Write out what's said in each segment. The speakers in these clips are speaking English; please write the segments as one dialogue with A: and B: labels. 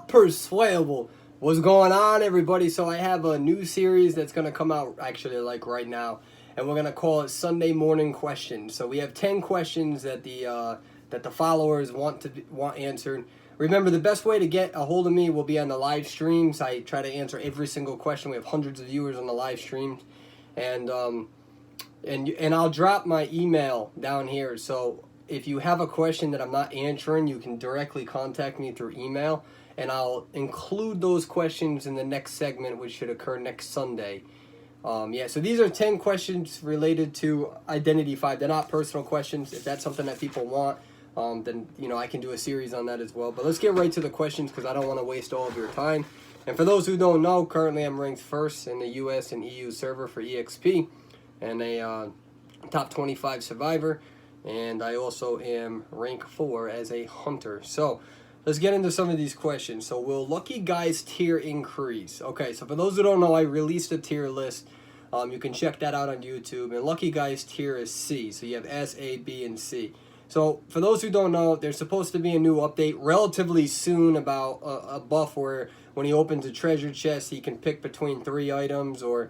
A: Perswayable. What's going on, everybody? So I have a new series that's going to come out actually like right now, and we're going to call it Sunday Morning Questions. So we have 10 questions that the followers want answered. Remember, the best way to get a hold of me will be on the live streams. I try to answer every single question. We have hundreds of viewers on the live streams, and I'll drop my email down here. So if you have a question that I'm not answering, you can directly contact me through email, and I'll include those questions in the next segment, which should occur next Sunday. So these are 10 questions related to Identity 5. They're not personal questions. If that's something that people want, then I can do a series on that as well. But let's get right to the questions because I don't want to waste all of your time. And for those who don't know, currently I'm ranked first in the US and EU server for EXP, and a top 25 survivor. And I also am rank 4 as a hunter. So let's get into some of these questions. So will Lucky Guy's tier increase? Okay, so for those who don't know, I released a tier list. You can check that out on YouTube. And Lucky Guy's tier is C. So you have S, A, B, and C. So for those who don't know, there's supposed to be a new update relatively soon about a buff where when he opens a treasure chest, he can pick between 3 items, or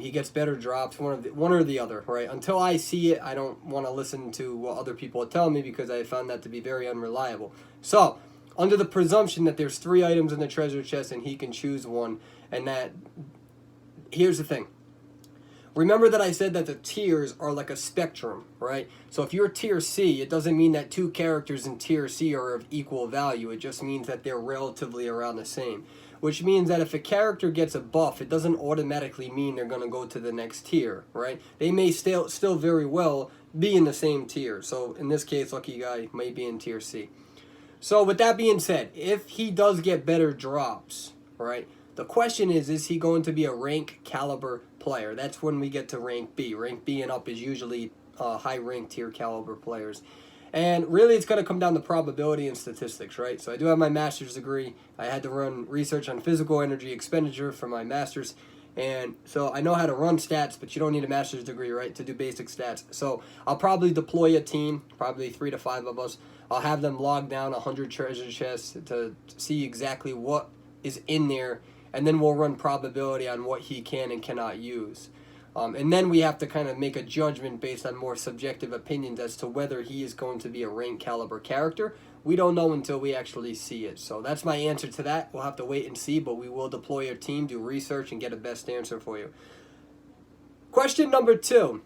A: he gets better drops, one or the other, right? Until I see it, I don't want to listen to what other people are telling me because I found that to be very unreliable. So, under the presumption that there's 3 items in the treasure chest and he can choose one, and that, here's the thing. Remember that I said that the tiers are like a spectrum, right? So if you're tier C, it doesn't mean that 2 characters in tier C are of equal value. It just means that they're relatively around the same. Which means that if a character gets a buff, it doesn't automatically mean they're going to go to the next tier, right? They may still very well be in the same tier. So in this case, Lucky Guy may be in tier C. So with that being said, if he does get better drops, right? The question is he going to be a rank caliber player? That's when we get to rank B. Rank B and up is usually high rank tier caliber players. And really, it's going to come down to probability and statistics, right? So I do have my master's degree. I had to run research on physical energy expenditure for my master's. And so I know how to run stats, but you don't need a master's degree, right, to do basic stats. So I'll probably deploy a team, probably 3 to 5 of us. I'll have them log down 100 treasure chests to see exactly what is in there. And then we'll run probability on what he can and cannot use. And then we have to kind of make a judgment based on more subjective opinions as to whether he is going to be a rank caliber character. We don't know until we actually see it. So that's my answer to that. We'll have to wait and see, but we will deploy a team, do research, and get a best answer for you. Question number 2.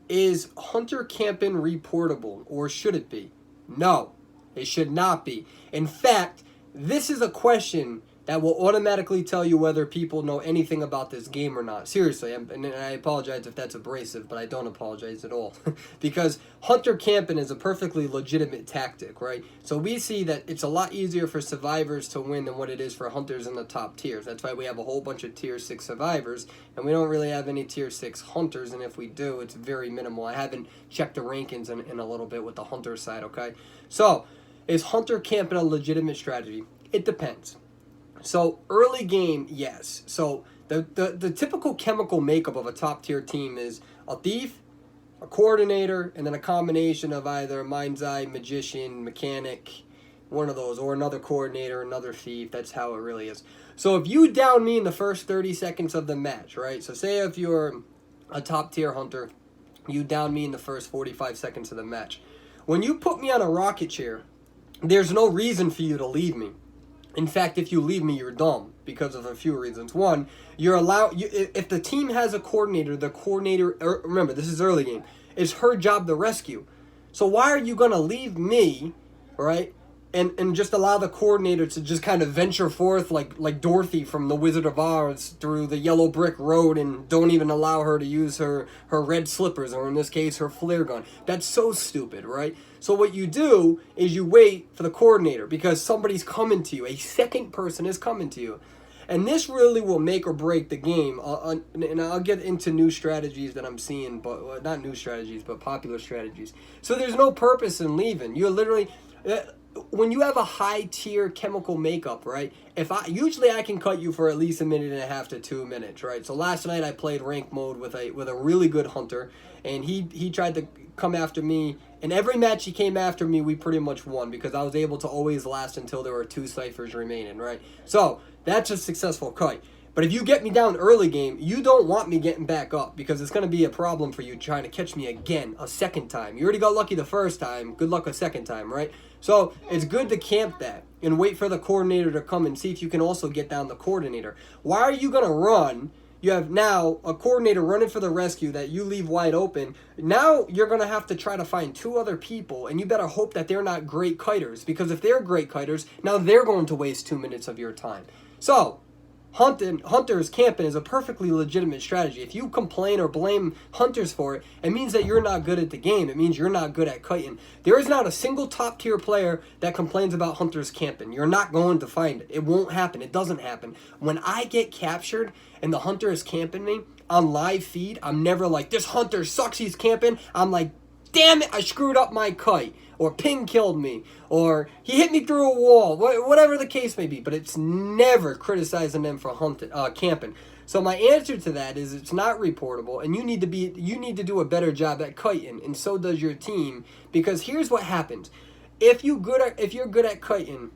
A: Is hunter camping reportable, or should it be? No, it should not be. In fact, this is a question that will automatically tell you whether people know anything about this game or not. Seriously, and I apologize if that's abrasive, but I don't apologize at all. Because hunter camping is a perfectly legitimate tactic, right? So we see that it's a lot easier for survivors to win than what it is for hunters in the top tiers. That's why we have a whole bunch of tier 6 survivors, and we don't really have any tier 6 hunters, and if we do, it's very minimal. I haven't checked the rankings in a little bit with the hunter side, okay? So, is hunter camping a legitimate strategy? It depends. So early game, yes. So the typical chemical makeup of a top tier team is a thief, a coordinator, and then a combination of either mind's eye, magician, mechanic, one of those, or another coordinator, another thief. That's how it really is. So if you down me in the first 30 seconds of the match, right? So say if you're a top tier hunter, you down me in the first 45 seconds of the match. When you put me on a rocket chair, there's no reason for you to leave me. In fact, if you leave me, you're dumb because of a few reasons. One, if the team has a coordinator, the coordinator, remember, this is early game, it's her job to rescue. So why are you going to leave me, right, and just allow the coordinator to just kind of venture forth like Dorothy from The Wizard of Oz through the yellow brick road and don't even allow her to use her red slippers, or in this case, her flare gun? That's so stupid, right? So what you do is you wait for the coordinator because somebody's coming to you. A second person is coming to you. And this really will make or break the game. And I'll get into new strategies that I'm seeing, but not new strategies, but popular strategies. So there's no purpose in leaving. You're literally... when you have a high tier chemical makeup, right? Usually I can cut you for at least 1.5 to 2 minutes, right? So last night I played rank mode with a really good hunter, and he tried to come after me. In every match he came after me, we pretty much won because I was able to always last until there were 2 ciphers remaining, right? So that's a successful kite. But if you get me down early game, you don't want me getting back up because it's going to be a problem for you trying to catch me again, a second time. You already got lucky the first time. Good luck a second time, right? So it's good to camp that and wait for the coordinator to come and see if you can also get down the coordinator. Why are you going to run? You have now a coordinator running for the rescue that you leave wide open. Now you're going to have to try to find 2 other people, and you better hope that they're not great kiters, because if they're great kiters, now they're going to waste 2 minutes of your time. So hunters camping is a perfectly legitimate strategy. If you complain or blame hunters for it, it means that you're not good at the game. It means you're not good at kiting. There is not a single top tier player that complains about hunters camping. You're not going to find it. It won't happen. It doesn't happen. When I get captured and the hunter is camping me on live feed, I'm never like, this hunter sucks, he's camping. I'm like, damn it, I screwed up my kite, or ping killed me, or he hit me through a wall, whatever the case may be. But it's never criticizing them for camping. So my answer to that is it's not reportable, and you need to do a better job at kiting, and so does your team. Because here's what happens: if you're good at kiting,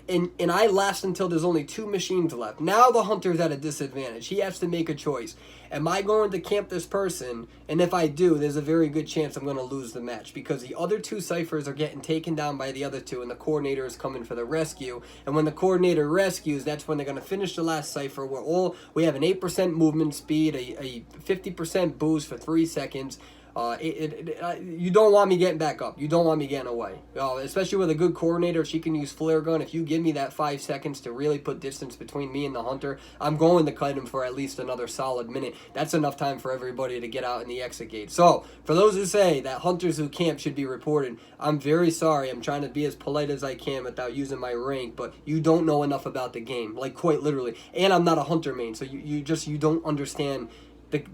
A: and I last until there's only 2 machines left. Now the hunter's at a disadvantage. He has to make a choice. Am I going to camp this person? And if I do, there's a very good chance I'm going to lose the match, because the other 2 ciphers are getting taken down by the other 2, and the coordinator is coming for the rescue. And when the coordinator rescues, that's when they're going to finish the last cipher. We have an 8% movement speed, a 50% boost for 3 seconds. You don't want me getting back up. You don't want me getting away. Especially with a good coordinator, she can use flare gun. If you give me that 5 seconds to really put distance between me and the hunter, I'm going to kite him for at least another solid minute. That's enough time for everybody to get out in the exit gate. So, for those who say that hunters who camp should be reported, I'm very sorry. I'm trying to be as polite as I can without using my rank, but you don't know enough about the game, like quite literally. And I'm not a hunter main, so you don't understand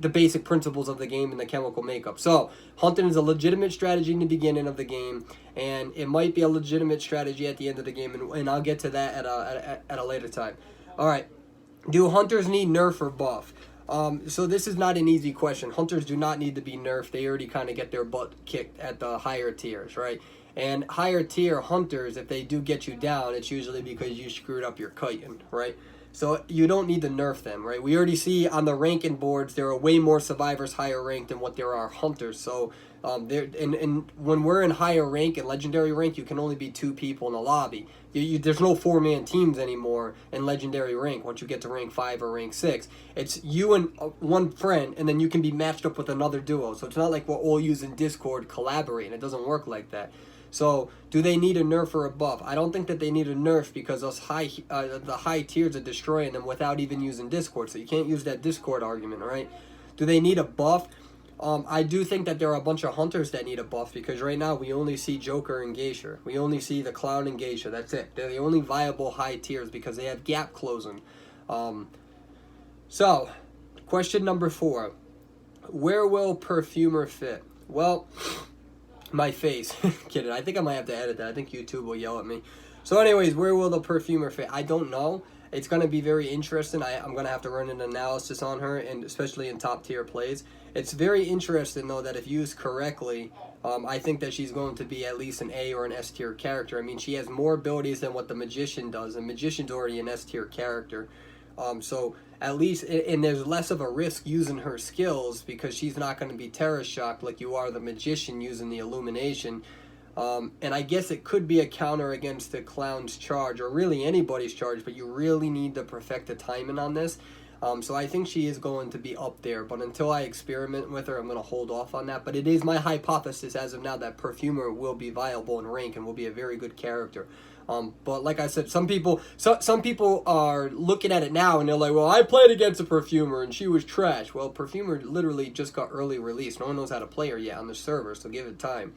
A: the basic principles of the game and the chemical makeup. So hunting is a legitimate strategy in the beginning of the game, and it might be a legitimate strategy at the end of the game, and I'll get to that at a later time. All right, do hunters need nerf or buff? So this is not an easy question. Hunters do not need to be nerfed. They already kind of get their butt kicked at the higher tiers, right? And higher tier hunters, if they do get you down, it's usually because you screwed up your kiting, right? So you don't need to nerf them, right? We already see on the ranking boards there are way more survivors higher ranked than what there are hunters. So and when we're in higher rank and legendary rank, you can only be 2 people in the lobby. There's no 4-man teams anymore in legendary rank. Once you get to rank 5 or rank 6, it's you and 1 friend, and then you can be matched up with another duo. So it's not like we're all using Discord collaborating. It doesn't work like that. So, do they need a nerf or a buff? I don't think that they need a nerf, because the high tiers are destroying them without even using Discord. So you can't use that Discord argument, right? Do they need a buff? I do think that there are a bunch of hunters that need a buff, because right now we only see Joker and Geisha. We only see the Clown and Geisha. That's it. They're the only viable high tiers because they have gap closing. So, question number 4. Where will Perfumer fit? Well, my face. Kidding. I think I might have to edit that. I think YouTube will yell at me. So anyways, where will the Perfumer fit? I don't know. It's going to be very interesting. I'm going to have to run an analysis on her, and especially in top tier plays. It's very interesting, though, that if used correctly, I think that she's going to be at least an A or an S tier character. I mean, she has more abilities than what the Magician does, and Magician's already an S tier character. So at least, and there's less of a risk using her skills, because she's not going to be terror shocked like you are the Magician using the Illumination. And I guess it could be a counter against the Clown's charge, or really anybody's charge, but you really need to perfect the timing on this. So I think she is going to be up there, but until I experiment with her, I'm going to hold off on that. But it is my hypothesis as of now that Perfumer will be viable in rank and will be a very good character. But like I said, some people are looking at it now and they're like, well, I played against a Perfumer and she was trash. Well, Perfumer literally just got early release. No one knows how to play her yet on the server, so give it time.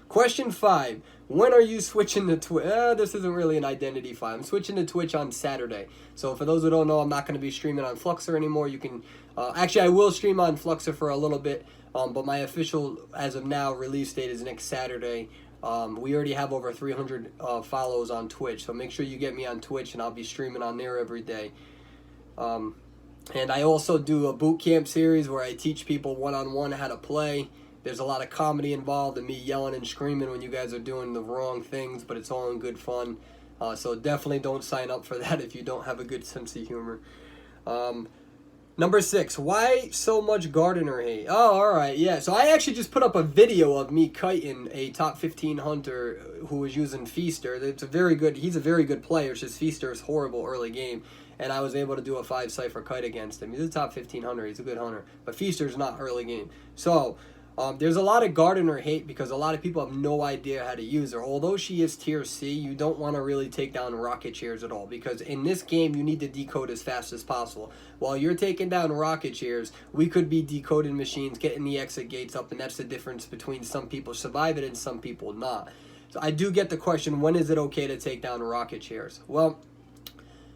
A: Question 5. When are you switching to Twitch? This isn't really an identity file. I'm switching to Twitch on Saturday. So for those who don't know, I'm not going to be streaming on Fluxer anymore. You can actually, I will stream on Fluxer for a little bit, but my official, as of now, release date is next Saturday. We already have over 300 follows on Twitch, so make sure you get me on Twitch, and I'll be streaming on there every day. And I also do a boot camp series where I teach people one-on-one how to play. There's a lot of comedy involved and me yelling and screaming when you guys are doing the wrong things, but it's all in good fun. So definitely don't sign up for that if you don't have a good sense of humor. Number 6, why so much gardener hate? Oh, all right, yeah. So I actually just put up a video of me kiting a top 15 hunter who was using Feaster. He's a very good player. It's just Feaster is horrible early game, and I was able to do a 5 cipher kite against him. He's a top 15 hunter. He's a good hunter, but Feaster's not early game. So there's a lot of gardener hate because a lot of people have no idea how to use her. Although she is tier C, you don't want to really take down rocket chairs at all, because in this game you need to decode as fast as possible. While you're taking down rocket chairs, we could be decoding machines, getting the exit gates up, and that's the difference between some people survive it and some people not. So I do get the question, when is it okay to take down rocket chairs? Well,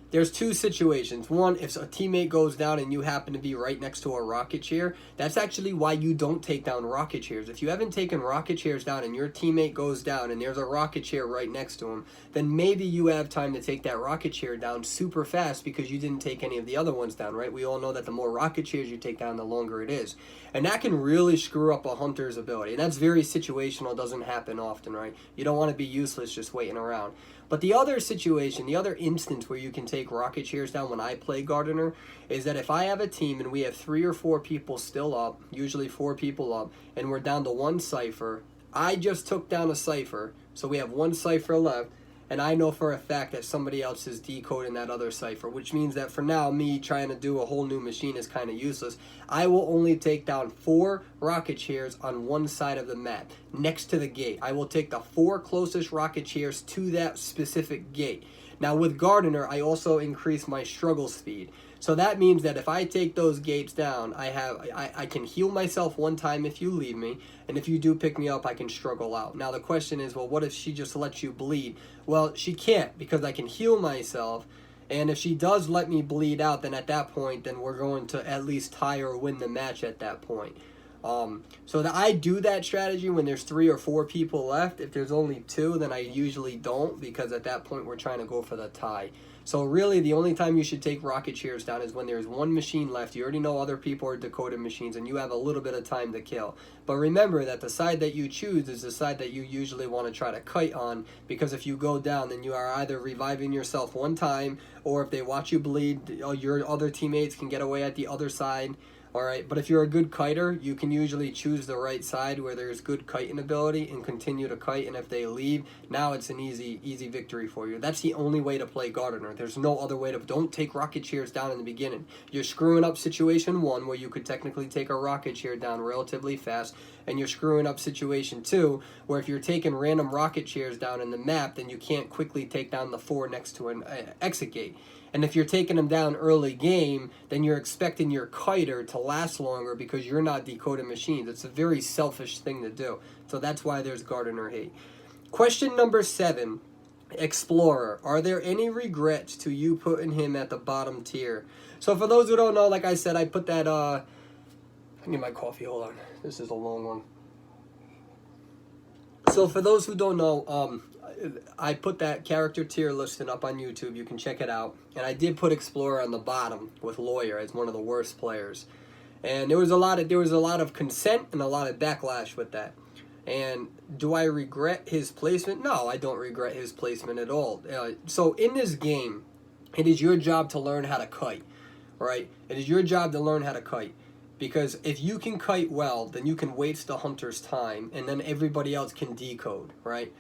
A: there's 2 situations. One, if a teammate goes down and you happen to be right next to a rocket chair, that's actually why you don't take down rocket chairs. If you haven't taken rocket chairs down and your teammate goes down and there's a rocket chair right next to him, then maybe you have time to take that rocket chair down super fast because you didn't take any of the other ones down, right? We all know that the more rocket chairs you take down, the longer it is. And that can really screw up a hunter's ability. And that's very situational, doesn't happen often, right? You don't want to be useless just waiting around. But the other situation, the other instance where you can take rocket chairs down when I play gardener is that if I have a team and we have 3 or 4 people still up, usually 4 people up, and we're down to 1 cipher, I just took down a cipher, so we have 1 cipher left, and I know for a fact that somebody else is decoding that other cipher, which means that for now, me trying to do a whole new machine is kind of useless. I will only take down 4 rocket chairs on one side of the map, next to the gate. I will take the 4 closest rocket chairs to that specific gate. Now with Gardener, I also increase my struggle speed. So that means that if I take those gates down, I can heal myself 1 time if you leave me, and if you do pick me up, I can struggle out. Now the question is, well, what if she just lets you bleed? Well, she can't, because I can heal myself, and if she does let me bleed out, then at that point, then we're going to at least tie or win the match at that point. So that I do that strategy when there's 3 or 4 people left. If there's only 2, then I usually don't, because at that point we're trying to go for the tie. So really the only time you should take rocket chairs down is when there's 1 machine left. You already know other people are decoded machines and you have a little bit of time to kill. But remember that the side that you choose is the side that you usually want to try to kite on, because if you go down, then you are either reviving yourself 1 time, or if they watch you bleed, your other teammates can get away at the other side. Alright, but if you're a good kiter, you can usually choose the right side where there's good kiting ability and continue to kite, and if they leave, now it's an easy victory for you. That's the only way to play Gardener. There's no other way to... Don't take rocket chairs down in the beginning. You're screwing up situation 1, where you could technically take a rocket chair down relatively fast, and you're screwing up situation 2, where if you're taking random rocket chairs down in the map, then you can't quickly take down the 4 next to an exit gate. And if you're taking them down early game, then you're expecting your kiter to last longer because you're not decoding machines. It's a very selfish thing to do. So that's why there's Gardener hate. Question number 7, Explorer. Are there any regrets to you putting him at the bottom tier? So for those who don't know, like I said, I put that, I need my coffee, hold on. This is a long one. So for those who don't know, I put that character tier listing up on YouTube. You can check it out. And I did put Explorer on the bottom with Lawyer as one of the worst players. And there was a lot of consent and a lot of backlash with that. And do I regret his placement? No, I don't regret his placement at all. So in this game, it is your job to learn how to kite, right? It is your job to learn how to kite. Because if you can kite well, then you can waste the hunter's time, and then everybody else can decode, right?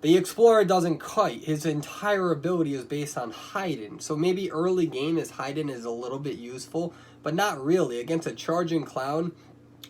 A: The Explorer doesn't kite. His entire ability is based on hiding. So maybe early game his hiding is a little bit useful, but not really. Against a charging clown,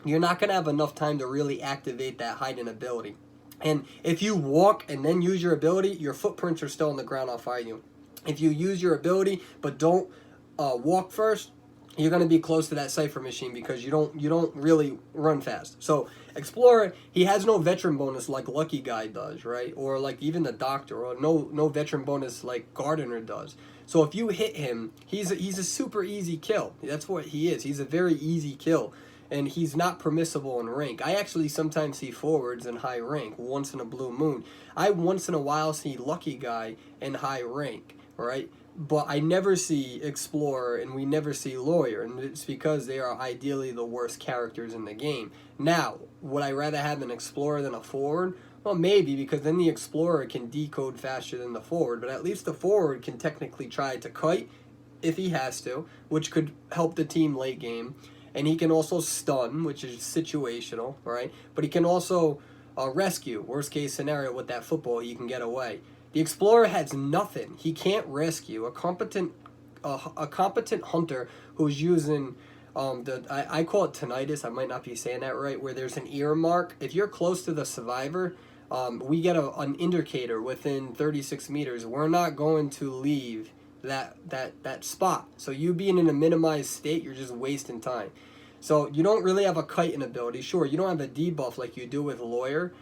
A: you're not going to have enough time to really activate that hiding ability. And if you walk and then use your ability, your footprints are still on the ground off fighting you. If you use your ability but don't walk first, you're going to be close to that cipher machine because you don't really run fast. So Explorer, he has no veteran bonus like Lucky Guy does, right? Or like even the Doctor, or no veteran bonus like Gardener does. So if you hit him, he's a super easy kill. That's what he is. He's a very easy kill. And he's not permissible in rank. I actually sometimes see forwards in high rank, once in a blue moon. I once in a while see Lucky Guy in high rank. right? But I never see Explorer and we never see Lawyer, and it's because they are ideally the worst characters in the game. Now, would I rather have an Explorer than a forward? Well, maybe, because then the Explorer can decode faster than the forward, but at least the forward can technically try to kite if he has to, which could help the team late game. And he can also stun, which is situational, right? But he can also rescue. Worst case scenario with that football, he can get away. The Explorer has nothing. He can't rescue. A competent hunter who's using I call it tinnitus. I might not be saying that right. Where there's an ear mark. If you're close to the survivor, we get an indicator within 36 meters. We're not going to leave that spot. So you being in a minimized state, you're just wasting time. So you don't really have a kiting ability. Sure, you don't have a debuff like you do with Lawyer.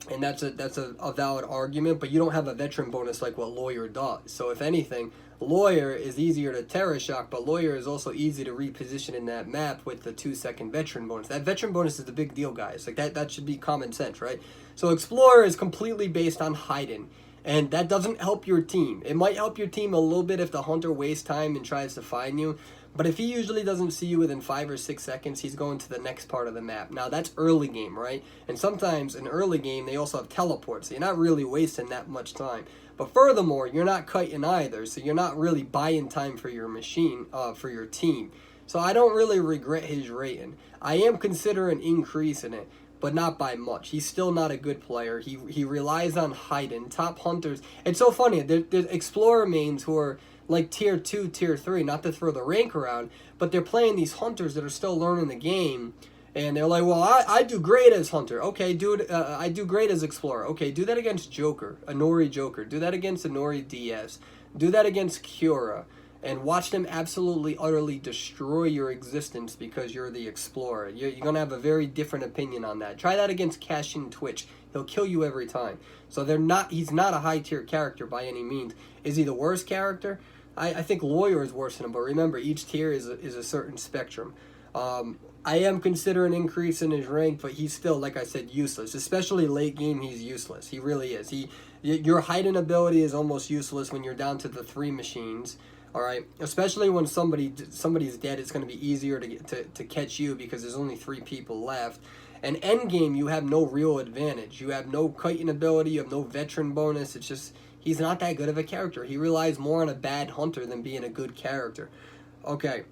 A: And that's a valid argument, but you don't have a veteran bonus like what Lawyer does. So if anything, Lawyer is easier to Terra Shock, but Lawyer is also easy to reposition in that map with the 2-second veteran bonus. That veteran bonus is the big deal, guys. Like that should be common sense, right? So Explorer is completely based on hiding, and that doesn't help your team. It might help your team a little bit if the hunter wastes time and tries to find you, but if he usually doesn't see you within 5 or 6 seconds, he's going to the next part of the map. Now, that's early game, right? And sometimes in early game, they also have teleports, so you're not really wasting that much time. But furthermore, you're not kiting either, so you're not really buying time for your machine, for your team. So I don't really regret his rating. I am considering increasing it, but not by much. He's still not a good player. He relies on hiding. Top hunters. It's so funny. There's Explorer mains who are like tier 2, tier 3, not to throw the rank around, but they're playing these hunters that are still learning the game, and they're like, well, I do great as hunter. Okay, dude, I do great as Explorer. Okay, do that against Joker, Anori Joker. Do that against Anori DS. Do that against Cura. And watch them absolutely, utterly destroy your existence because you're the Explorer. You're going to have a very different opinion on that. Try that against Cashin Twitch. He'll kill you every time. So he's not a high-tier character by any means. Is he the worst character? I think Lawyer is worse than him, but remember, each tier is a certain spectrum. I am considering increasing his rank, but he's still, like I said, useless. Especially late game, he's useless. He really is. Your hiding ability is almost useless when you're down to the 3 machines. All right, especially when somebody's dead, it's going to be easier to catch you because there's only 3 people left. And end game, you have no real advantage. You have no kiting ability. You have no veteran bonus. It's just he's not that good of a character. He relies more on a bad hunter than being a good character. Okay,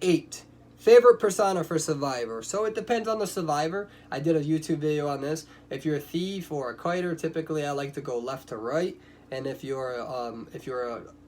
A: 8. Favorite persona for Survivor. So it depends on the Survivor. I did a YouTube video on this. If you're a thief or a kiter, typically I like to go left to right. And if you're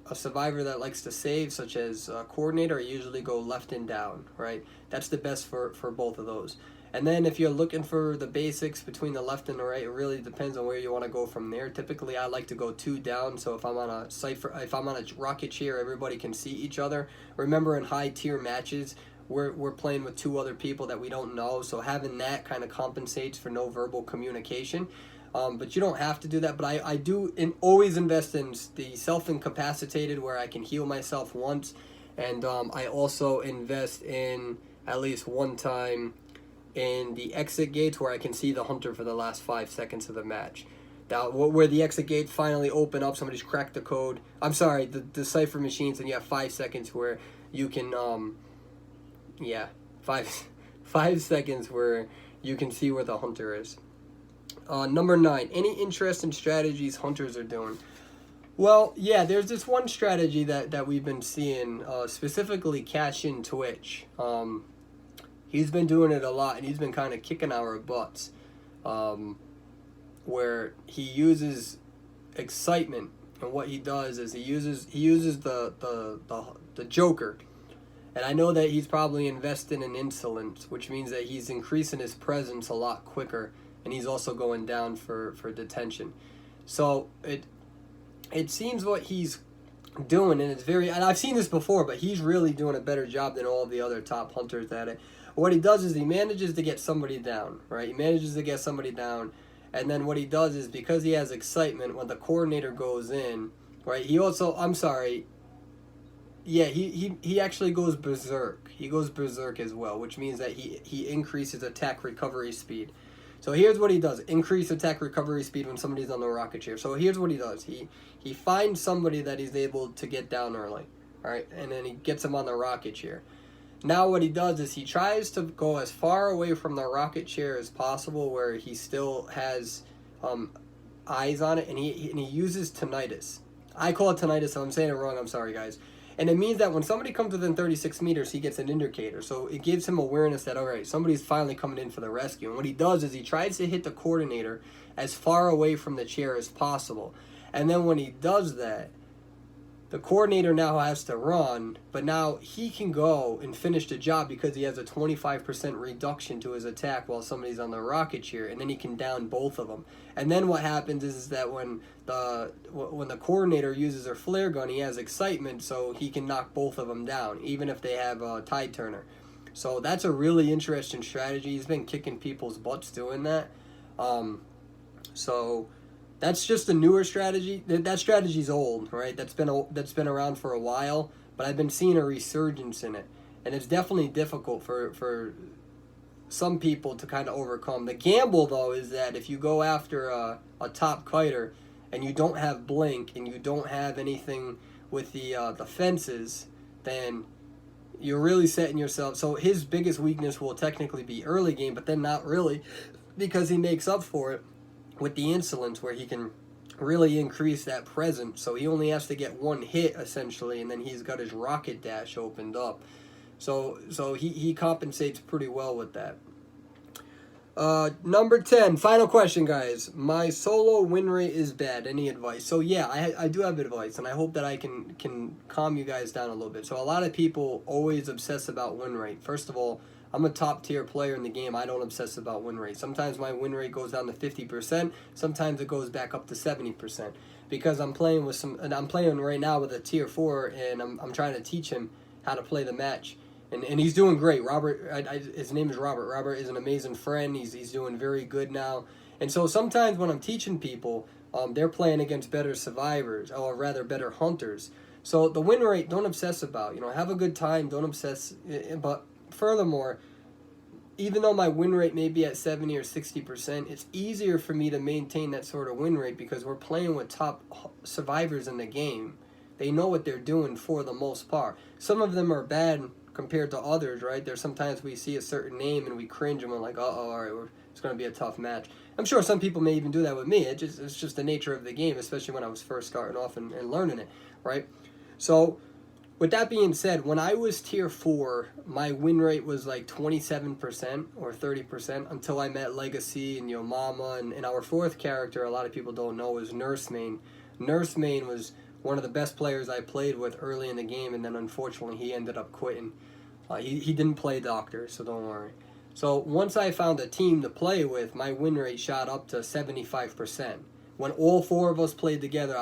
A: a survivor that likes to save, such as a coordinator, I usually go left and down, right? That's the best for both of those. And then if you're looking for the basics between the left and the right, it really depends on where you want to go from there. Typically, I like to go 2 down, so if I'm on a rocket chair, everybody can see each other. Remember, in high tier matches, we're playing with 2 other people that we don't know, so having that kind of compensates for no verbal communication. But you don't have to do that. But I do always invest in the self-incapacitated where I can heal myself once. And I also invest in at least one time in the exit gates where I can see the hunter for the last 5 seconds of the match. Now, where the exit gates finally open up, somebody's cracked the code. I'm sorry, the cipher machines, and you have 5 seconds where you can, 5 seconds where you can see where the hunter is. Number 9, any interest in strategies hunters are doing? Well, yeah, there's this one strategy that we've been seeing, specifically Cashin Twitch. He's been doing it a lot, and he's been kind of kicking our butts, where he uses excitement, and what he does is he uses the Joker. And I know that he's probably invested in insolence, which means that he's increasing his presence a lot quicker, and he's also going down for detention. So it seems what he's doing, and and I've seen this before, but he's really doing a better job than all of the other top hunters at it. What he does is he manages to get somebody down, right? He manages to get somebody down, and then what he does is, because he has excitement, when the coordinator goes in, right? He also, I'm sorry, yeah, he actually goes berserk. He goes berserk as well, which means that he increases attack recovery speed. So here's what he does. Increase attack recovery speed when somebody's on the rocket chair. So here's what he does. He finds somebody that he's able to get down early. All right, and then he gets him on the rocket chair. Now what he does is he tries to go as far away from the rocket chair as possible where he still has eyes on it, and he uses tinnitus. I call it tinnitus, so I'm saying it wrong. I'm sorry, guys. And it means that when somebody comes within 36 meters, he gets an indicator. So it gives him awareness that, all right, somebody's finally coming in for the rescue. And what he does is he tries to hit the coordinator as far away from the chair as possible. And then when he does that, the coordinator now has to run, but now he can go and finish the job because he has a 25% reduction to his attack while somebody's on the rocket chair, and then he can down both of them. And then what happens is that when the coordinator uses their flare gun, he has excitement, so he can knock both of them down, even if they have a tide turner. So that's a really interesting strategy. He's been kicking people's butts doing that. So that's just a newer strategy. That strategy's old, right? That's been around for a while, but I've been seeing a resurgence in it, and it's definitely difficult for some people to kind of overcome. The gamble, though, is that if you go after a top kiter and you don't have blink and you don't have anything with the fences, then you're really setting yourself. So his biggest weakness will technically be early game, but then not really, because he makes up for it with the insolence, where he can really increase that presence. So he only has to get one hit essentially, and then he's got his rocket dash opened up. So he compensates pretty well with that. Number 10, final question, guys. My solo win rate is bad. Any advice? So yeah, I do have advice, and I hope that I can calm you guys down a little bit. So a lot of people always obsess about win rate. First of all, I'm a top tier player in the game. I don't obsess about win rate. Sometimes my win rate goes down to 50%. Sometimes it goes back up to 70%, because I'm playing with and I'm playing right now with a tier 4, and I'm trying to teach him how to play the match. And he's doing great. Robert, his name is Robert. Robert is an amazing friend. He's doing very good now. And so sometimes when I'm teaching people, they're playing against better survivors, or rather better hunters. So the win rate, don't obsess about. Have a good time. Don't obsess. But furthermore, even though my win rate may be at 70 or 60%, it's easier for me to maintain that sort of win rate because we're playing with top survivors in the game. They know what they're doing for the most part. Some of them are bad compared to others, right? There's sometimes we see a certain name and we cringe and we're like, uh-oh, all right, it's going to be a tough match. I'm sure some people may even do that with me. It's just the nature of the game, especially when I was first starting off and learning it, right? So with that being said, when I was tier 4, my win rate was like 27% or 30% until I met Legacy and Mama, and our 4th character, a lot of people don't know, is Nursemain. Nursemain was one of the best players I played with early in the game, and then unfortunately he ended up quitting. He didn't play Doctor, so don't worry. So once I found a team to play with, my win rate shot up to 75%. When all 4 of us played together,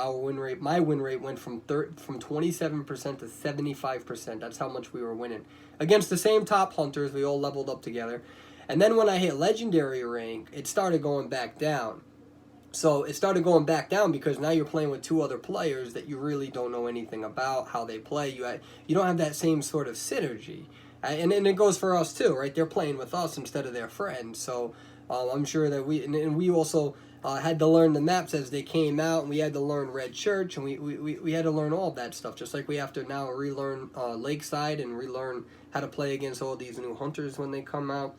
A: my win rate went from 27% to 75%. That's how much we were winning. Against the same top hunters, we all leveled up together. And then when I hit legendary rank, it started going back down. So it started going back down because now you're playing with 2 other players that you really don't know anything about, how they play. You don't have that same sort of synergy. And it goes for us too, right? They're playing with us instead of their friends. So I'm sure that we also had to learn the maps as they came out, and we had to learn Red Church, and we had to learn all of that stuff, just like we have to now relearn Lakeside and relearn how to play against all these new hunters when they come out.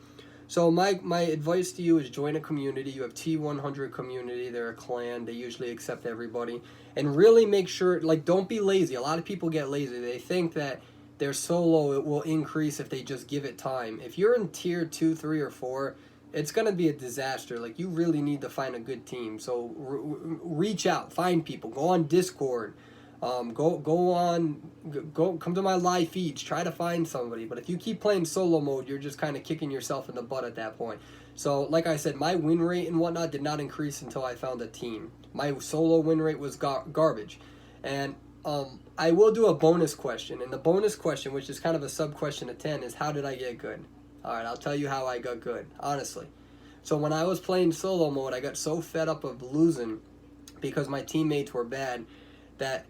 A: So my advice to you is join a community. You have T100 community. They're a clan. They usually accept everybody. And really make sure, don't be lazy. A lot of people get lazy. They think that their solo, it will increase if they just give it time. If you're in tier 2, 3, or 4, it's going to be a disaster. You really need to find a good team. So reach out. Find people. Go on Discord. Come to my live feeds, try to find somebody. But if you keep playing solo mode, you're just kind of kicking yourself in the butt at that point. So like I said, my win rate and whatnot did not increase until I found a team. My solo win rate was garbage. And I will do a bonus question, and the bonus question, which is kind of a sub question to 10, is how did I get good? Alright, I'll tell you how I got good, honestly. So when I was playing solo mode, I got so fed up of losing because my teammates were bad that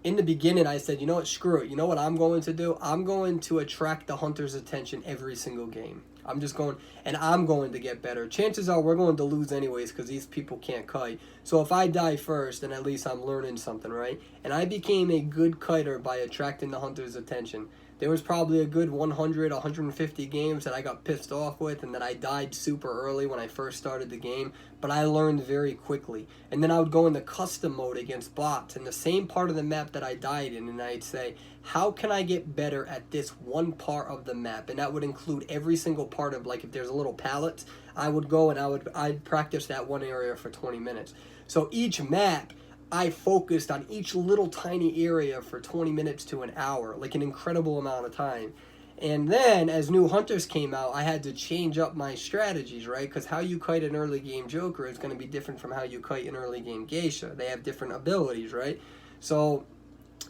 A: in the beginning, I said, you know what, screw it. You know what I'm going to do? I'm going to attract the hunter's attention every single game. I'm just going, and I'm going to get better. Chances are we're going to lose anyways because these people can't kite. So if I die first, then at least I'm learning something, right? And I became a good kiter by attracting the hunter's attention. There was probably a good 100, 150 games that I got pissed off with and that I died super early when I first started the game, but I learned very quickly. And then I would go into custom mode against bots in the same part of the map that I died in, and I'd say, how can I get better at this one part of the map? And that would include every single part of, like, if there's a little pallet, I would go and I'd practice that one area for 20 minutes. So each map, I focused on each little tiny area for 20 minutes to an hour, like an incredible amount of time. And then, as new hunters came out, I had to change up my strategies, right? Because how you kite an early game Joker is going to be different from how you kite an early game Geisha. They have different abilities, right? So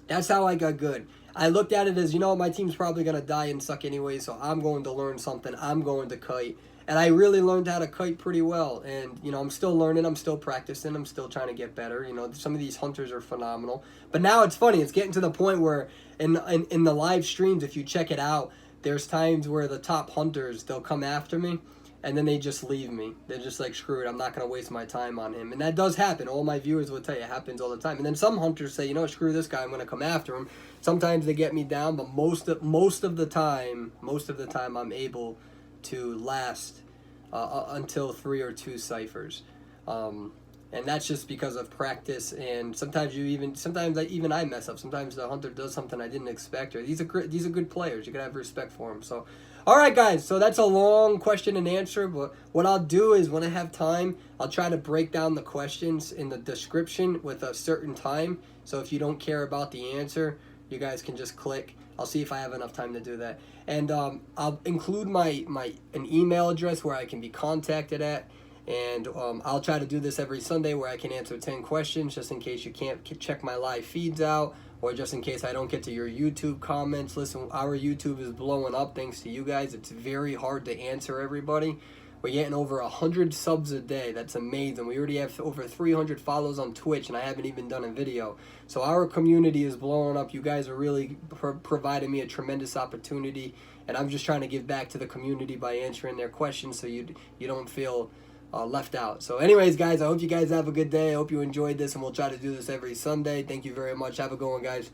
A: that's how I got good. I looked at it as, my team's probably going to die and suck anyway, so I'm going to learn something. I'm going to kite. And I really learned how to kite pretty well. And, I'm still learning. I'm still practicing. I'm still trying to get better. Some of these hunters are phenomenal. But now it's funny. It's getting to the point where in the live streams, if you check it out, there's times where the top hunters, they'll come after me. And then they just leave me. They're just like, screw it, I'm not going to waste my time on him. And that does happen. All my viewers will tell you it happens all the time. And then some hunters say, screw this guy, I'm going to come after him. Sometimes they get me down, but most of the time I'm able to last until 3 or 2 ciphers. And that's just because of practice, and sometimes I mess up. Sometimes the hunter does something I didn't expect, or these are good players. You gotta have respect for them. So, all right, guys. So that's a long question and answer, but what I'll do is when I have time, I'll try to break down the questions in the description with a certain time. So if you don't care about the answer, you guys can just click. I'll see if I have enough time to do that, and I'll include an email address where I can be contacted at. And I'll try to do this every Sunday where I can answer 10 questions just in case you can't check my live feeds out, or just in case I don't get to your YouTube comments. Listen, our YouTube is blowing up thanks to you guys. It's very hard to answer everybody. We're getting over 100 subs a day. That's amazing. We already have over 300 follows on Twitch, and I haven't even done a video. So our community is blowing up. You guys are really providing me a tremendous opportunity, and I'm just trying to give back to the community by answering their questions so you don't feel left out. So anyways, guys, I hope you guys have a good day. I hope you enjoyed this, and we'll try to do this every Sunday. Thank you very much. Have a good one, guys.